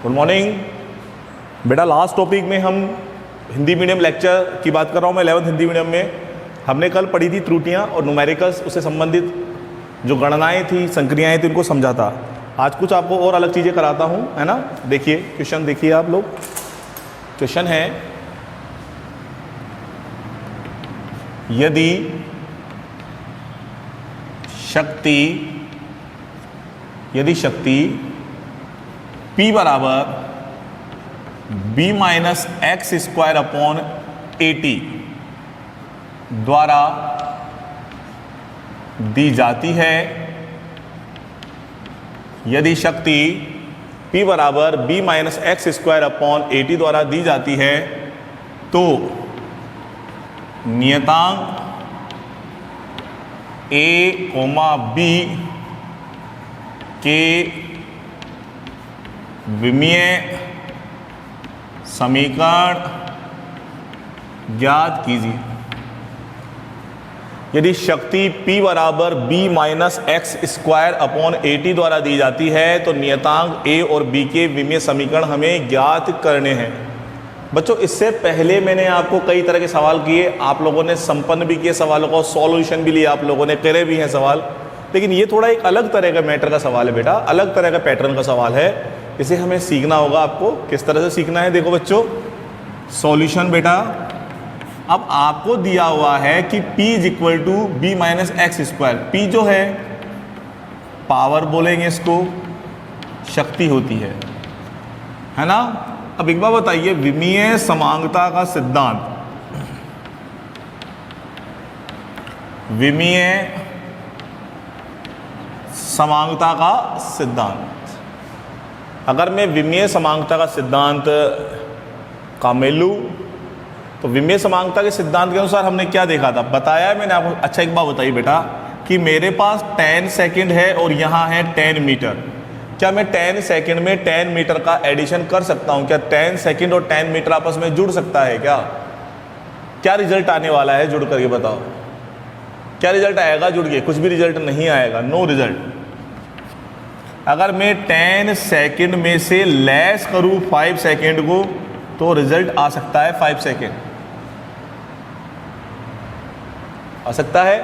Good morning बेटा। Last topic में हम हिंदी मीडियम लेक्चर की बात कर रहा हूँ मैं, 11th हिंदी मीडियम में। हमने कल पढ़ी थी त्रुटियाँ और न्यूमेरिकल्स, उससे संबंधित जो गणनाएं थी, संक्रियाएं थी, उनको समझा था। आज कुछ आपको और अलग चीज़ें कराता हूँ, है ना। देखिए क्वेश्चन, देखिए आप लोग। क्वेश्चन है, यदि शक्ति P बराबर b minus x square upon 80 द्वारा दी जाती है, यदि शक्ति P बराबर b minus x square upon 80 द्वारा दी जाती है, तो नियतांक a, b के विमीय समीकरण ज्ञात कीजिए। यदि शक्ति P बराबर b minus x square upon 80 द्वारा दी जाती है, तो नियतांक a और b के विमीय समीकरण हमें ज्ञात करने हैं। बच्चों, इससे पहले मैंने आपको कई तरह के सवाल किए, आप लोगों ने संपन्न भी किए सवालों का, सॉल्यूशन भी लिए, आप लोगों ने करे भी हैं सवाल। लेकिन ये थोड़ा एक अलग तरह का मैटर का सवाल है बेटा, अलग तरह का पैटर्न का सवाल है। इसे हमें सीखना होगा। आपको किस तरह से सीखना है, देखो बच्चों। सॉल्यूशन बेटा, अब आपको दिया हुआ है कि P is equal to b minus x square. P जो है पावर बोलेंगे इसको, शक्ति होती है ना। अब एक बार बताइए, विमीय समांगता का सिद्धांत, विमीय समांगता का सिद्धांत, अगर मैं विमीय समांगता का सिद्धांत का मैं लूं, तो विमीय समांगता के सिद्धांत के अनुसार हमने क्या देखा था, बताया है मैंने आपको। अच्छा एक बात बताइए बेटा, कि मेरे पास 10 सेकंड है और यहाँ है 10 मीटर। क्या मैं 10 सेकंड में 10 मीटर का एडिशन कर सकता हूँ? क्या 10 सेकंड और 10 मीटर आपस में जुड़ सकता है? क्या रिजल्ट आने वाला है जुड़ करके बताओ? क्या रिजल्ट आएगा जुड़ के? कुछ भी रिजल्ट नहीं आएगा, नो रिजल्ट। अगर मैं 10 सेकंड में से लेस करूं 5 सेकंड को, तो रिजल्ट आ सकता है 5 सेकंड, आ सकता है।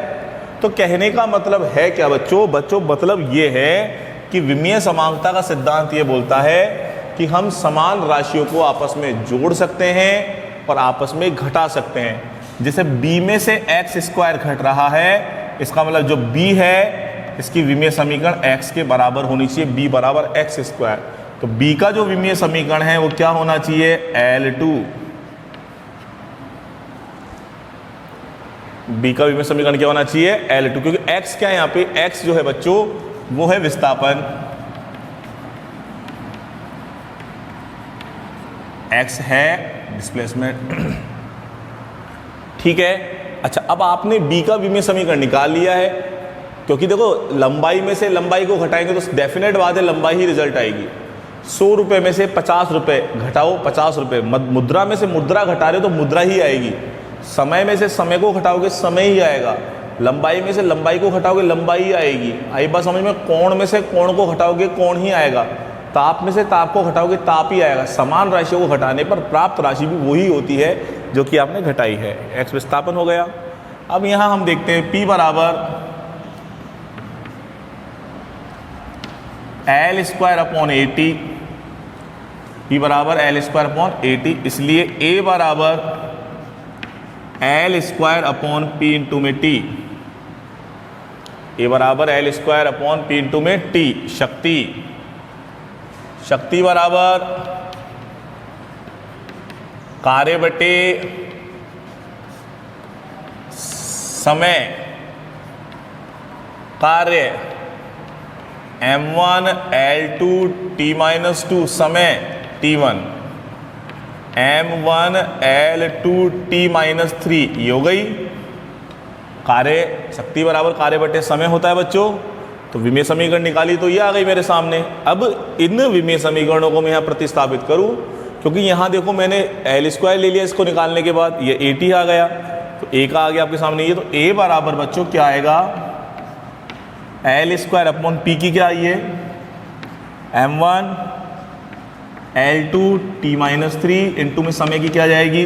तो कहने का मतलब है क्या बच्चों? मतलब ये है कि विमीय समांगता का सिद्धांत ये बोलता है कि हम समान राशियों को आपस में जोड़ सकते हैं और आपस में घटा सकते हैं। जैसे b में से एक्स स्क्वायर घट रहा है, इसका मतलब जो b है इसकी विमीय समीकरण x के बराबर होनी चाहिए, b बराबर एक्स स्क्वायर। तो b का जो विमीय समीकरण है वो क्या होना चाहिए? L2। b का विमीय समीकरण क्या होना चाहिए? L2, क्योंकि x क्या है यहाँ पे? x जो है बच्चों वो है विस्थापन, x है डिस्प्लेसमेंट, ठीक है। अच्छा, अब आपने b का विमीय समीकरण निकाल लिया है, क्योंकि देखो लंबाई में से लंबाई को घटाएंगे तो डेफिनेट बात है लंबाई ही रिजल्ट आएगी। 100 रुपये में से 50 रुपये घटाओ, 50 रुपये। मुद्रा में से मुद्रा घटा रहे हो तो मुद्रा ही आएगी। समय में से समय को घटाओगे, समय ही आएगा। लंबाई में से लंबाई को घटाओगे, लंबाई ही आएगी। आई बात समझ में? कोण में से कोण को घटाओगे, कोण ही आएगा। ताप में से ताप को घटाओगे, ताप ही आएगा। समान राशियों को घटाने पर प्राप्त राशि भी वही होती है जो कि आपने घटाई है। एक्स विस्थापन हो गया। अब यहाँ हम देखते हैं P बराबर L स्क्वायर अपॉन 80, P बराबर L स्क्वायर अपॉन 80, इसलिए A बराबर L square upon P into में T, A बराबर L square upon P into में T। शक्ति बराबर कार्य बटे समय, कार्य m1 L2 t-2, समय t1 m1 L2 t-3, ये हो गई। कार्य शक्ति बराबर कार्य बटे समय होता है बच्चों। तो विमीय समीकरण निकाली तो ये आ गई मेरे सामने। अब इन विमीय समीकरणों को मैं यहाँ प्रतिस्थापित करूँ, क्योंकि यहाँ देखो मैंने L स्क्वायर ले लिया इसको निकालने के बाद, ये 80 आ गया, तो A का आ गया आपके सामने ये। तो A बराबर बच्चों क्या आएगा? L स्क्वायर अपॉन P की क्या आई है? m1 L2 t-3 इंटू में समय की क्या जाएगी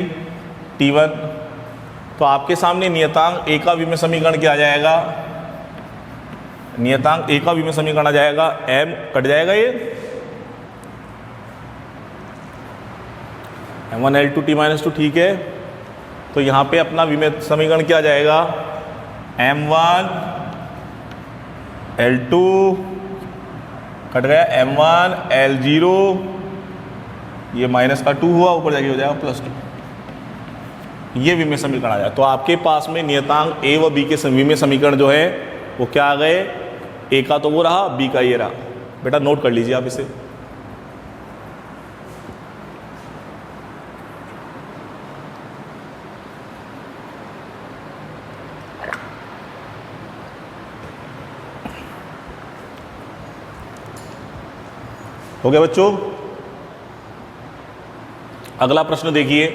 T1। तो आपके सामने नियतांक ए का विमेय समीकरण क्या आ जाएगा, नियतांक ए का विमेय समीकरण आ जाएगा m कट जाएगा ये m1 L2 t-2 ठीक है। तो यहाँ पे अपना विमेय समीकरण क्या आ जाएगा m1 L2 कट गया m1 L0 ये माइनस का 2 हुआ ऊपर जाके हो जाएगा +2। ये विमेय समीकरण आ जाए। तो आपके पास में नियतांक ए व बी के विमेय समीकरण जो है वो क्या आ गए, ए का तो वो रहा, बी का ये रहा। बेटा नोट कर लीजिए आप इसे। हो गया बच्चों। अगला प्रश्न देखिए,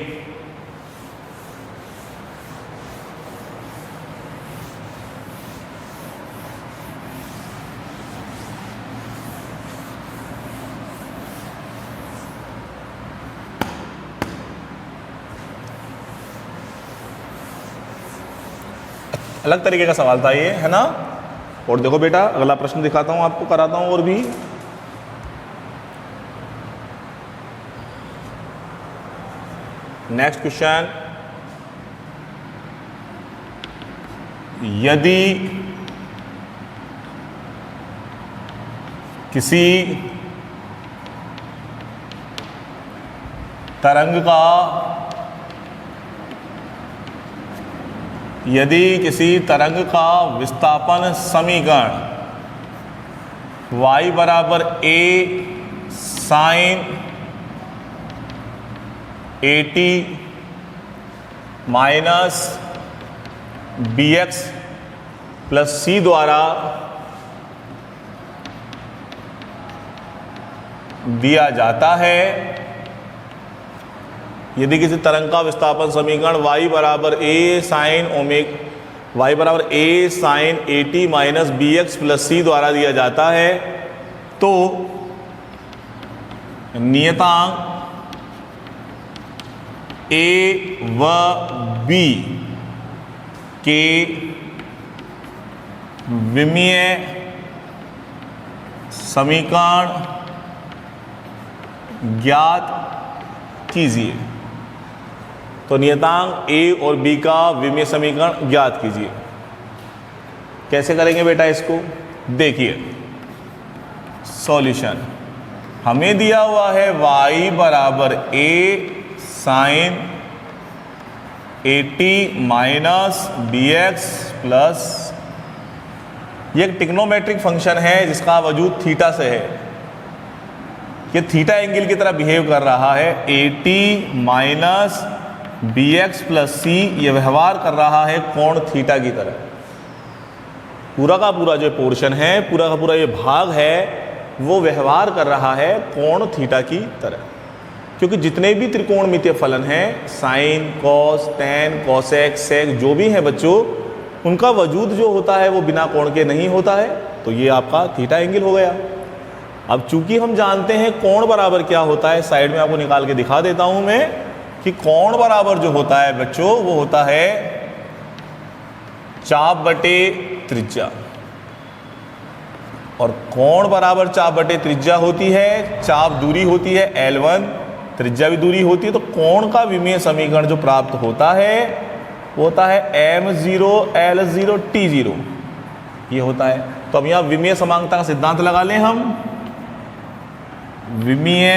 अलग तरीके का सवाल था ये, है ना। और देखो बेटा अगला प्रश्न दिखाता हूं आपको, कराता हूं और भी। नेक्स्ट क्वेश्चन, यदि किसी तरंग का विस्थापन समीकरण y बराबर a sine AT minus BX plus C द्वारा दिया जाता है, यदि किसी तरंग का विस्थापन समीकरण y बराबर a sine AT minus BX plus C द्वारा दिया जाता है, तो नियतांक A व B के विमीय समीकरण ज्ञात कीजिए। तो नियतांक A और B का विमीय समीकरण ज्ञात कीजिए। कैसे करेंगे बेटा इसको, देखिए सॉल्यूशन। हमें दिया हुआ है y बराबर a sine AT minus BX plus, ये एक ट्रिग्नोमेट्रिक फंक्शन है जिसका वजूद थीटा से है। ये थीटा एंगल की तरह बिहेव कर रहा है। AT minus BX plus C ये व्यवहार कर रहा है कोण थीटा की तरह। पूरा का पूरा जो पोर्शन है, पूरा का पूरा ये भाग है, वो व्यवहार कर रहा है कोण थीटा की तरह। क्योंकि जितने भी त्रिकोणमितीय फलन हैं, साइन, कॉस, टेन, कोसेक, सेक जो भी हैं बच्चों, उनका वजूद जो होता है वो बिना कोण के नहीं होता है। तो ये आपका थीटा एंगल हो गया। अब चूंकि हम जानते हैं कोण बराबर क्या होता है, साइड में आपको निकाल के दिखा देता हूं मैं कि कोण बराबर जो होता है बच्चों वो होता है चाप बटे त्रिज्या। और कोण बराबर चाप बटे त्रिज्या होती है, चाप दूरी होती है L1, त्रिज्या भी दूरी होती है। तो कोण का विमीय समीकरण जो प्राप्त होता है वो होता है m0 L0 T0, ये होता है। तो अब यहां विमीय समांगता का सिद्धांत लगा लें हम। विमीय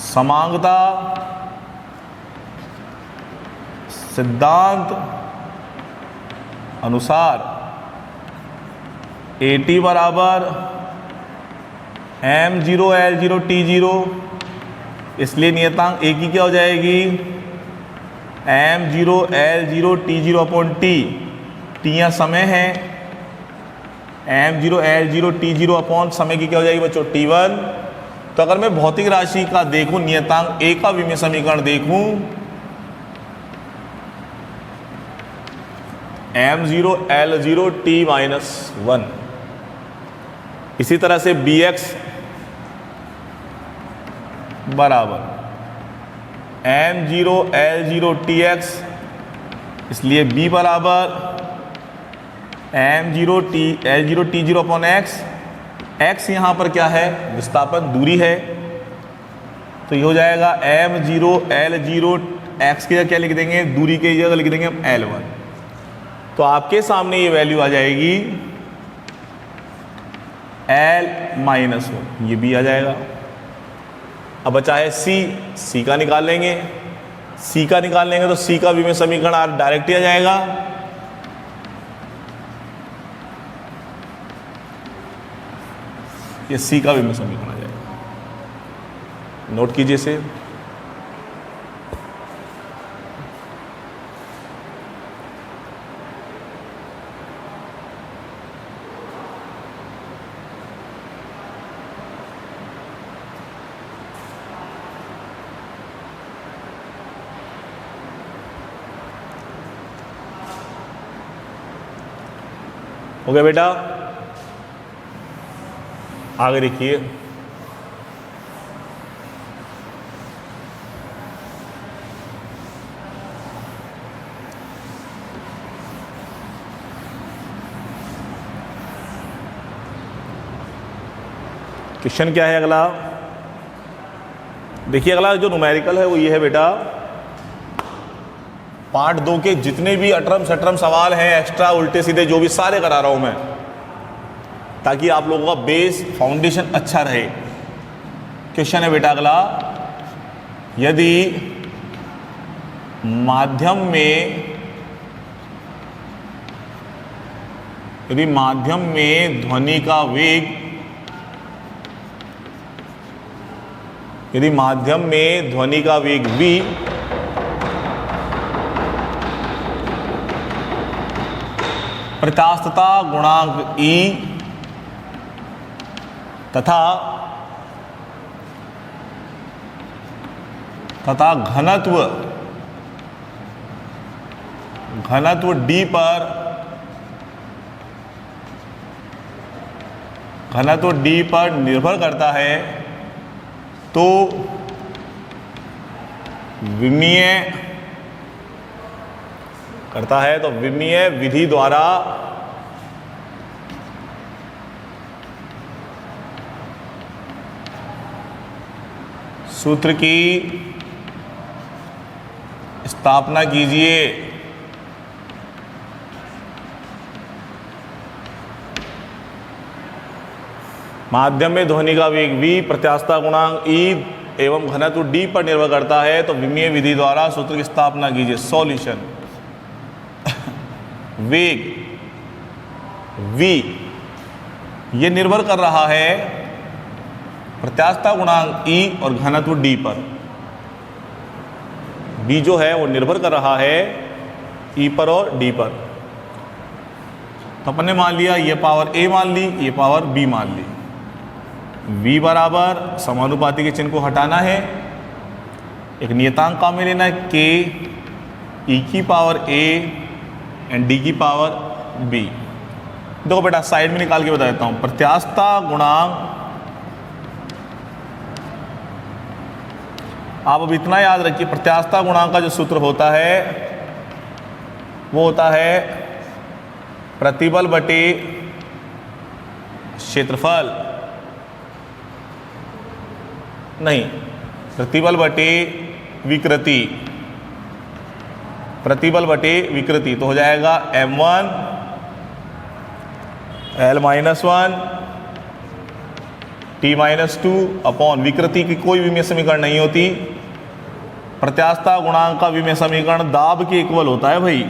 समांगता सिद्धांत अनुसार AT बराबर m0 L0 T0, इसलिए नियतांक A की क्या हो जाएगी m0 L0 T0 upon T। T यहाँ समय है, m0 L0 T0 अपॉन समय की क्या हो जाएगी बच्चों T1। तो अगर मैं भौतिक राशि का देखूं, नियतांक A का विमीय समीकरण देखूं, m0 L0 T-1। इसी तरह से BX बराबर m0 L0 tx, इसलिए b बराबर m0 L0 t0 upon x। x यहाँ पर क्या है? विस्थापन दूरी है, तो ये हो जाएगा m0 L0 x की जगह क्या लिख देंगे? दूरी की जगह लिख देंगे हम L1। तो आपके सामने ये वैल्यू आ जाएगी L-1, ये भी आ जाएगा। अब बचा है c का निकाल लेंगे। c का निकाल लेंगे तो c का विमीय समीकरण डायरेक्ट ही आ जाएगा। ये c का विमीय समीकरण आ जाएगा, नोट कीजिए इसे। हो गया बेटा? आगे देखिए, क्वेश्चन क्या है अगला? देखिए अगला जो न्यूमेरिकल है वो ये है बेटा, पार्ट 2 के जितने भी अटरम सटरम सवाल हैं, एक्स्ट्रा उल्टे सीधे जो भी, सारे करा रहा हूं मैं, ताकि आप लोगों का बेस फाउंडेशन अच्छा रहे। क्वेश्चन है बेटा अगला, यदि माध्यम में ध्वनि का वेग, यदि माध्यम में ध्वनि का वेग v प्रत्यास्थता गुणांक E तथा घनत्व D पर निर्भर करता है, तो विमीय विधि द्वारा सूत्र की स्थापना कीजिए। माध्यम में ध्वनि का वेग v प्रत्यास्थता गुणांक E एवं घनत्व D पर निर्भर करता है, तो विमीय विधि द्वारा सूत्र की स्थापना कीजिए। सॉल्यूशन, वेग v ये निर्भर कर रहा है प्रत्यास्थता गुणांक E और घनत्व D पर। b जो है वो निर्भर कर रहा है E पर और D पर। तो अपन ने मान लिया, ये पावर a मान ली, ये पावर b मान ली। v बराबर समानुपाती के चिन्ह को हटाना है, एक नियतांक काम में लेना है k e की पावर a एंड d की पावर b। देखो बेटा साइड में निकाल के बता देता हूं। प्रत्यास्थता गुणांक, आप अब इतना याद रखिए, प्रत्यास्थता गुणांक का जो सूत्र होता है वो होता है प्रतिबल बटे क्षेत्रफल, नहीं, प्रतिबल बटे विकृति, प्रतिबल बटे विकृति। तो हो जाएगा m1 L-1 T-2 अपॉन विकृति की कोई विमीय समीकरण नहीं होती। प्रत्यास्थता गुणांक का विमीय समीकरण दाब के इक्वल होता है भाई,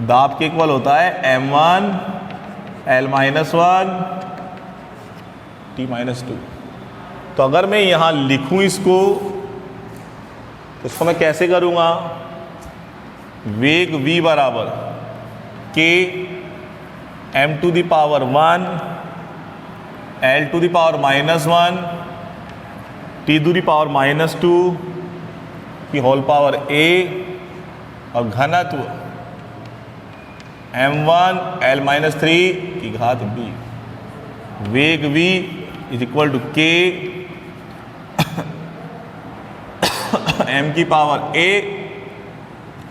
दाब के इक्वल होता है m1 L-1 T-2। तो अगर मैं यहां लिखूं इसको, तो इसको मैं कैसे करूंगा? वेग v बराबर k m⁻1 L⁻⁻1 T⁻⁻2 की होल पावर a और घनत्व m1 L-3 की घात b। वेग v is equal to k m की पावर a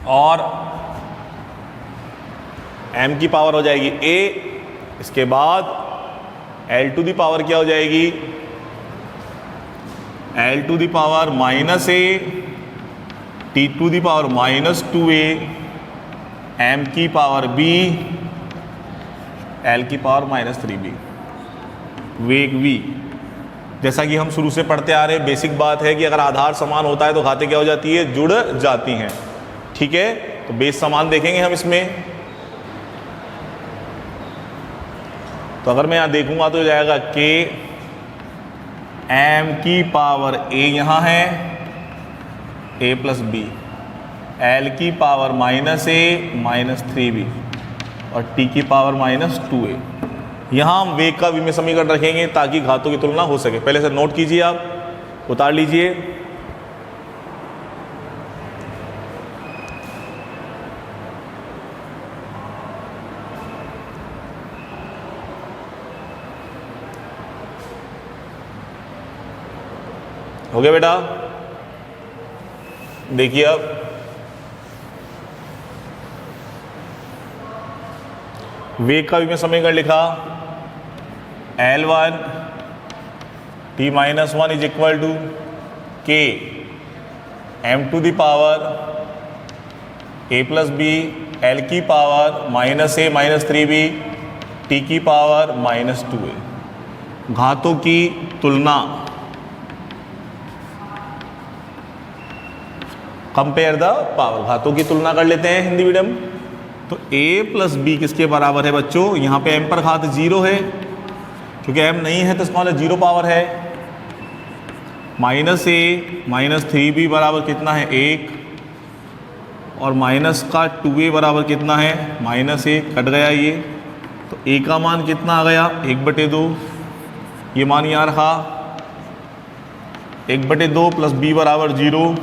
और m की पावर हो जाएगी a, इसके बाद l टू दी पावर क्या हो जाएगी, l to the power minus a, t to the power minus 2a, m की पावर b, l की पावर माइनस 3b, वेग v। जैसा कि हम शुरू से पढ़ते आ रहे हैं, बेसिक बात है कि अगर आधार समान होता है तो घातें क्या हो जाती है, जुड़ जाती हैं। ठीक है, तो बेस समान देखेंगे हम इसमें। तो अगर मैं यहां देखूंगा तो हो जाएगा k m की पावर a यहां है, a प्लस b, l की power minus a minus 3b और t की पावर माइनस 2a। यहाँ हम वेग का विमीय समीकरण रखेंगे ताकि घातों की तुलना हो सके। पहले से नोट कीजिए, आप उतार लीजिए। हो गया बेटा, देखिए अब वेग का विमीय समीकरण लिखा, L1 t माइनस 1 is equal to k m to the power a plus b, l की power minus a minus 3b, t की पावर माइनस 2a। घातों की तुलना, कंपेयर द पावर, घातों की तुलना कर लेते हैं हिंदी मीडियम। तो a प्लस बी किसके बराबर है बच्चों, यहाँ पे m पर घात 0 है, क्योंकि m नहीं है तो इसका मतलब 0 पावर है। माइनस a माइनस 3b बराबर कितना है 1, और माइनस का 2a बराबर कितना है माइनस 1, कट गया ये। तो a का मान कितना आ गया 1/2, ये मान यहाँ रखा 1/2 प्लस b बराबर 0,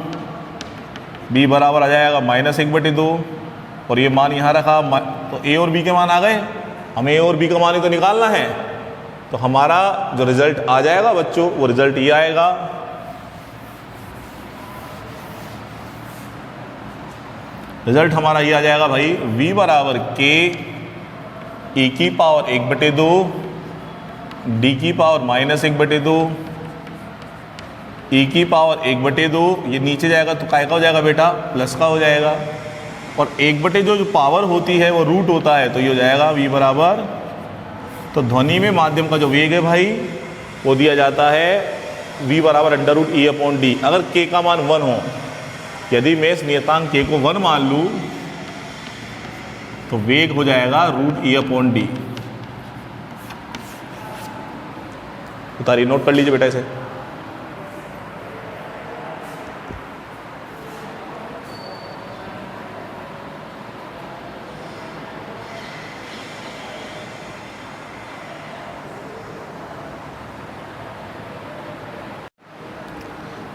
b बराबर आ जाएगा माइनस 1/2, और ये मान यहाँ रखा। तो a और b के मान आ गए, हमें a और b का मान ही तो निकालना है। तो हमारा जो रिजल्ट आ जाएगा बच्चों, वो रिजल्ट ये आएगा, रिजल्ट हमारा ये आ जाएगा भाई, v बराबर k e की पावर 1/2, d की पावर माइनस 1/2, e की पावर 1/2, ये नीचे जाएगा तो काय का हो जाएगा बेटा, प्लस का हो जाएगा, और 1/2 जो पावर होती है वो रूट होता है, तो ये हो जाएगा v बराबर। तो ध्वनि में माध्यम का जो वेग है भाई वो दिया जाता है v बराबर √e/d। अगर k का मान 1 हो, यदि मैं इस नियतांक k को 1 मान लूँ तो वेग हो जाएगा √e/d। उतारिए, नोट कर लीजिए बेटा इसे।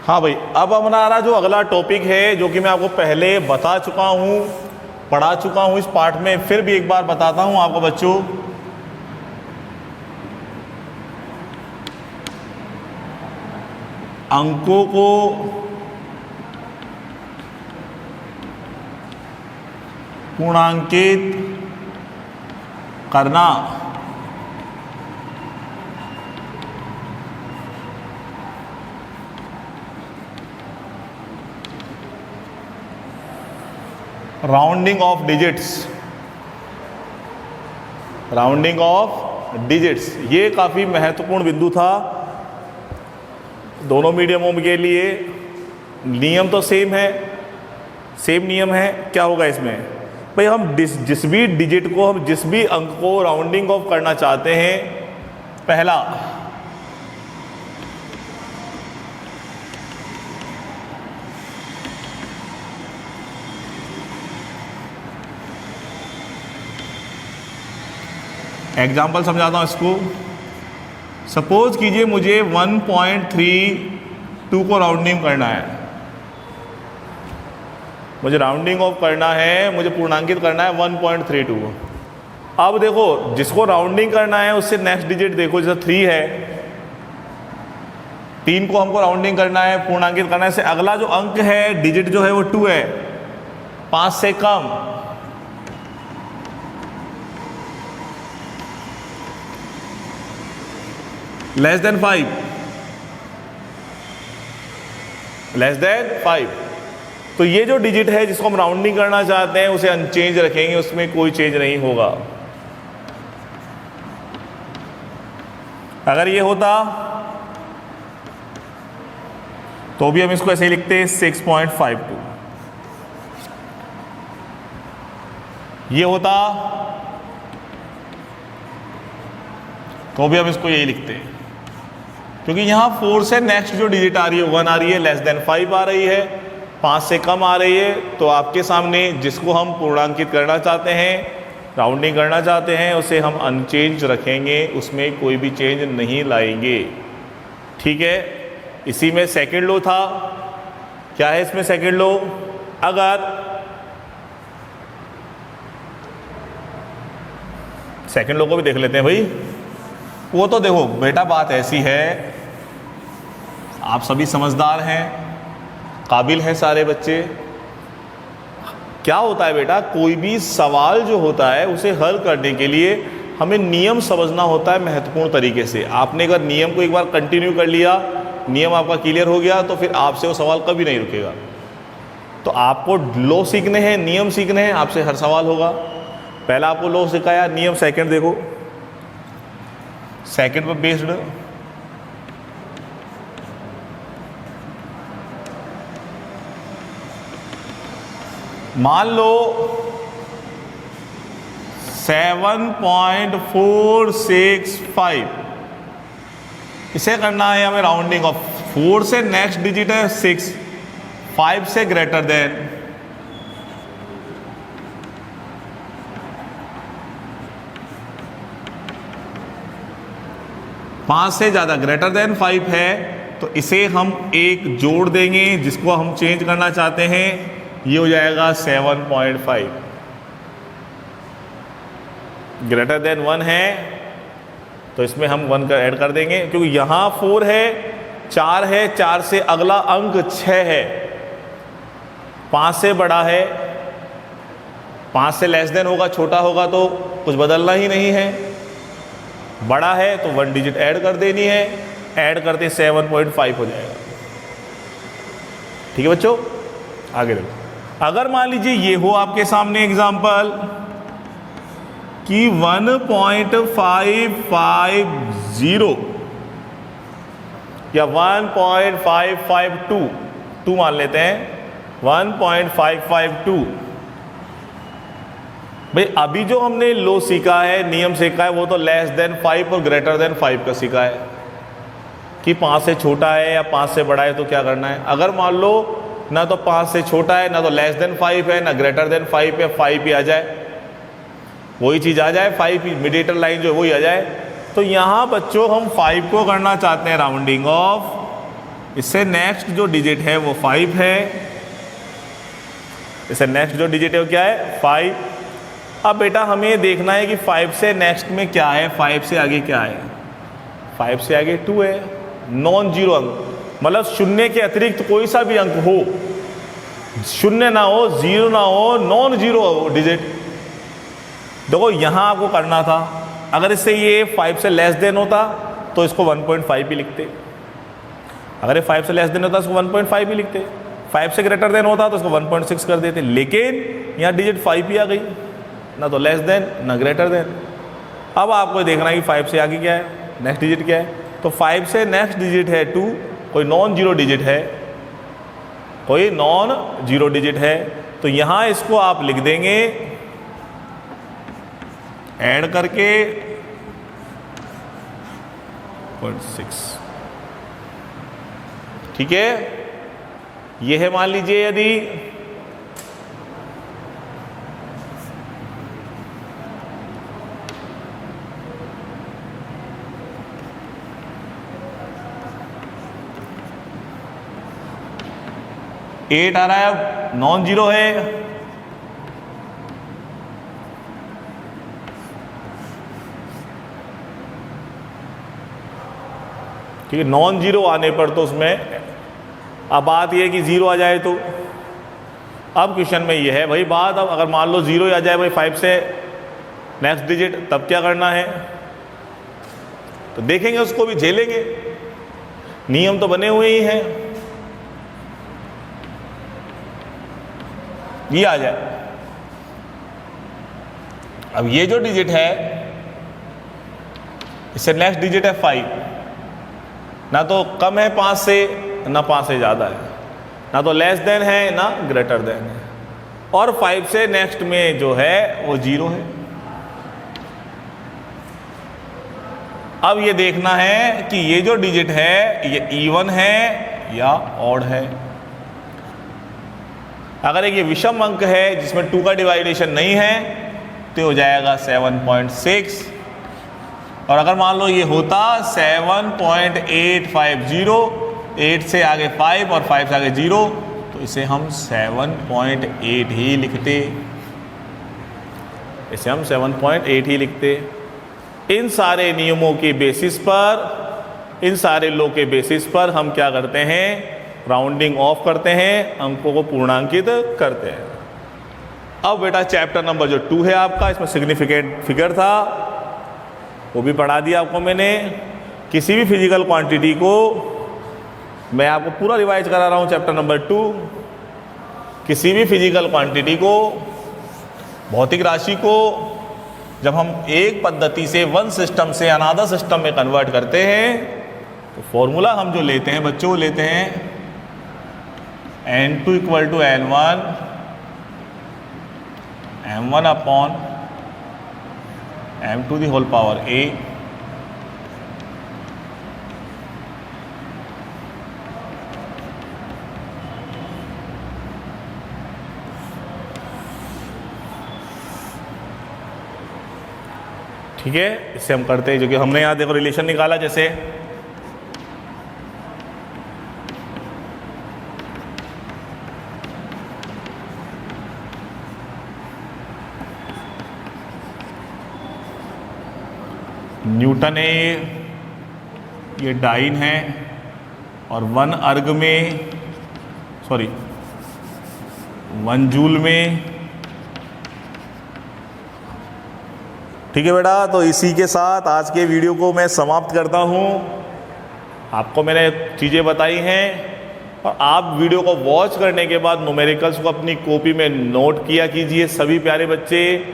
हाँ भाई, अब हमारा जो अगला टॉपिक है, जो कि मैं आपको पहले बता चुका हूँ, पढ़ा चुका हूँ इस पार्ट में, फिर भी एक बार बताता हूँ आपको बच्चों। अंकों को पूर्णांकित करना rounding off digits, rounding off digits, ये काफ़ी महत्वपूर्ण बिंदु था दोनों मीडियमों के लिए। नियम तो सेम है, सेम नियम है। क्या होगा इसमें भाई, हम जिस भी डिजिट को, हम जिस भी अंक को राउंडिंग ऑफ करना चाहते हैं, पहला एग्जाम्पल समझाता हूँ इसको। सपोज कीजिए मुझे 1.32 को राउंडिंग करना है, मुझे राउंडिंग ऑफ करना है, मुझे पूर्णांकित करना है 1.32 को। अब देखो, जिसको राउंडिंग करना है उससे नेक्स्ट डिजिट देखो, जैसे 3 है, 3 को हमको राउंडिंग करना है, पूर्णांकित करना है। से अगला जो अंक है, डिजिट जो है वो 2 है, 5 से कम। Less than 5, less than 5। तो ये जो डिजिट है जिसको हम राउंडिंग करना चाहते हैं उसे अनचेंज रखेंगे, उसमें कोई चेंज नहीं होगा। अगर ये होता तो भी हम इसको ऐसे ही लिखते हैं 6.52। ये होता तो भी हम इसको यही लिखते हैं, क्योंकि यहां 4 से नेक्स्ट जो डिजिट आ रही है 1 आ रही है, लेस देन 5 आ रही है, 5 से कम आ रही है। तो आपके सामने जिसको हम पूर्णांकित करना चाहते हैं, राउंडिंग करना चाहते हैं, उसे हम अनचेंज रखेंगे, उसमें कोई भी चेंज नहीं लाएंगे। ठीक है। इसी में सेकंड लो था। क्या है इसमें सेकंड लो? अगर सेकंड लो को भी देख लेते हैं भाई। वो तो देखो बेटा, बात ऐसी है, आप सभी समझदार हैं, काबिल हैं सारे बच्चे। क्या होता है बेटा, कोई भी सवाल जो होता है उसे हल करने के लिए हमें नियम समझना होता है महत्वपूर्ण तरीके से। आपने अगर नियम को एक बार कंटिन्यू कर लिया, नियम आपका क्लियर हो गया, तो फिर आपसे वो सवाल कभी नहीं रुकेगा। तो आपको लॉ सीखने हैं, नियम सीखने हैं, आपसे हर सवाल होगा। पहला आपको लॉ सिखाया, नियम सेकंड देखो, सेकंड पर बेस्ड। मान लो 7.465, इसे करना है हमें राउंडिंग ऑफ। 4 से नेक्स्ट डिजिट है 6, 5 से ग्रेटर देन, पांच से ज़्यादा, ग्रेटर देन 5 है, तो इसे हम एक जोड़ देंगे जिसको हम चेंज करना चाहते हैं। ये हो जाएगा 7.5। ग्रेटर देन 1 है तो इसमें हम 1 का ऐड कर देंगे, क्योंकि यहाँ 4 है, 4 है, 4 से अगला अंक 6 है, 5 से बड़ा है, 5 से लेस देन होगा, छोटा होगा तो कुछ बदलना ही नहीं है। बड़ा है तो 1 डिजिट ऐड कर देनी है, ऐड करते 7.5 हो जाएगा। ठीक है बच्चों, आगे देखो। अगर मान लीजिए ये हो आपके सामने एग्जाम्पल कि 1.550 या 1.552 मान लेते हैं, 1.552। भाई अभी जो हमने लो सीखा है, नियम सीखा है, वो तो लेस देन 5 और ग्रेटर देन 5 का सीखा है कि 5 से छोटा है या 5 से बड़ा है तो क्या करना है। अगर मान लो ना तो 5 से छोटा है, ना तो लेस देन 5 है, ना ग्रेटर देन 5 है, 5 ही आ जाए, वही चीज़ आ जाए, 5 मिडिएटर लाइन जो है वही आ जाए। तो यहाँ बच्चों हम 5 को करना चाहते हैं राउंडिंग ऑफ। इससे नेक्स्ट जो डिजिट है वो 5 है, इससे नेक्स्ट जो डिजिट है वो क्या है, 5। अब बेटा हमें देखना है कि 5 से नेक्स्ट में क्या है, 5 से आगे क्या है। 5 से आगे 2 है, नॉन जीरो अंक, मतलब शून्य के अतिरिक्त कोई सा भी अंक हो, शून्य ना हो, जीरो ना हो, नॉन जीरो हो डिजिट। देखो यहाँ आपको करना था, अगर इससे ये 5 से लेस देन होता तो इसको 1.5 भी लिखते, अगर ये 5 से लेस देन होता तो इसको 1.5 भी लिखते, 5 से ग्रेटर देन होता तो इसको 1.6 कर देते। लेकिन यहाँ डिजिट 5 ही आ गई, ना तो लेस देन ना ग्रेटर देन। अब आपको देखना है कि 5 से आगे क्या है, नेक्स्ट डिजिट क्या है। तो 5 से नेक्स्ट डिजिट है 2, कोई नॉन जीरो डिजिट है, कोई नॉन जीरो डिजिट है, तो यहाँ इसको आप लिख देंगे ऐड करके 0.6। ठीक है, ये है मान लीजिए यदि एट आ रहा है, नॉन जीरो है, ठीक है। नॉन जीरो आने पर तो उसमें, अब बात यह है कि ज़ीरो आ जाए तो, अब क्वेश्चन में ये है भाई बात, अब अगर मान लो ज़ीरो आ जाए भाई 5 से नेक्स्ट डिजिट, तब क्या करना है? तो देखेंगे, उसको भी झेलेंगे, नियम तो बने हुए ही हैं। ये आ जाए, अब ये जो डिजिट है इससे नेक्स्ट डिजिट है 5, ना तो कम है 5 से ना 5 से ज़्यादा है, ना तो लेस देन है ना ग्रेटर देन है, और 5 से नेक्स्ट में जो है वो 0 है। अब ये देखना है कि ये जो डिजिट है ये इवन है या ऑड है। अगर एक ये विषम अंक है जिसमें 2 का डिवाइडेशन नहीं है तो हो जाएगा 7.6, और अगर मान लो ये होता 7.850, 8 से आगे 5 और 5 से आगे 0, तो इसे हम 7.8 ही लिखते, इसे हम 7.8 ही लिखते। इन सारे नियमों के बेसिस पर, इन सारे लॉ के बेसिस पर हम क्या करते हैं? राउंडिंग ऑफ करते हैं, अंकों को पूर्णांकित करते हैं। अब बेटा चैप्टर नंबर जो 2 है आपका, इसमें सिग्निफिकेंट फिगर था, वो भी पढ़ा दिया आपको मैंने। किसी भी फिजिकल क्वांटिटी को मैं आपको पूरा रिवाइज करा रहा हूँ। चैप्टर नंबर 2, किसी भी फिजिकल क्वांटिटी को, भौतिक राशि को जब हम एक पद्धति से वन सिस्टम से अनदर सिस्टम में कन्वर्ट करते हैं तो फॉर्मूला हम जो लेते हैं बच्चों, वो लेते हैं n2 equal to n1 m1 upon m2 the whole power a, ठीक है। इससे हम करते हैं, जो कि हमने यहाँ देखो रिलेशन निकाला, जैसे न्यूटन है, ये डाइन है, और 1 अर्ग में, सॉरी 1 जूल में, ठीक है बेटा। तो इसी के साथ आज के वीडियो को मैं समाप्त करता हूँ। आपको मैंने चीज़ें बताई हैं, और आप वीडियो को वॉच करने के बाद न्यूमेरिकल्स को अपनी कॉपी में नोट किया कीजिए सभी प्यारे बच्चे,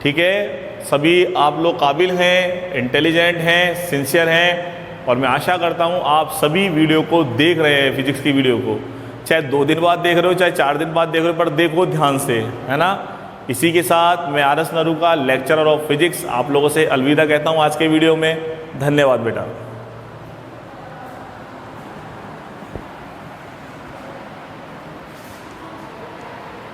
ठीक है। सभी आप लोग काबिल हैं, इंटेलिजेंट हैं, सिंसियर हैं, और मैं आशा करता हूँ आप सभी वीडियो को देख रहे हैं, फिजिक्स की वीडियो को, चाहे 2 दिन बाद देख रहे हो, चाहे 4 दिन बाद देख रहे हो, पर देखो ध्यान से, है ना। इसी के साथ मैं RS Naruka, lecturer of physics, आप लोगों से अलविदा कहता हूँ आज के वीडियो में। धन्यवाद बेटा।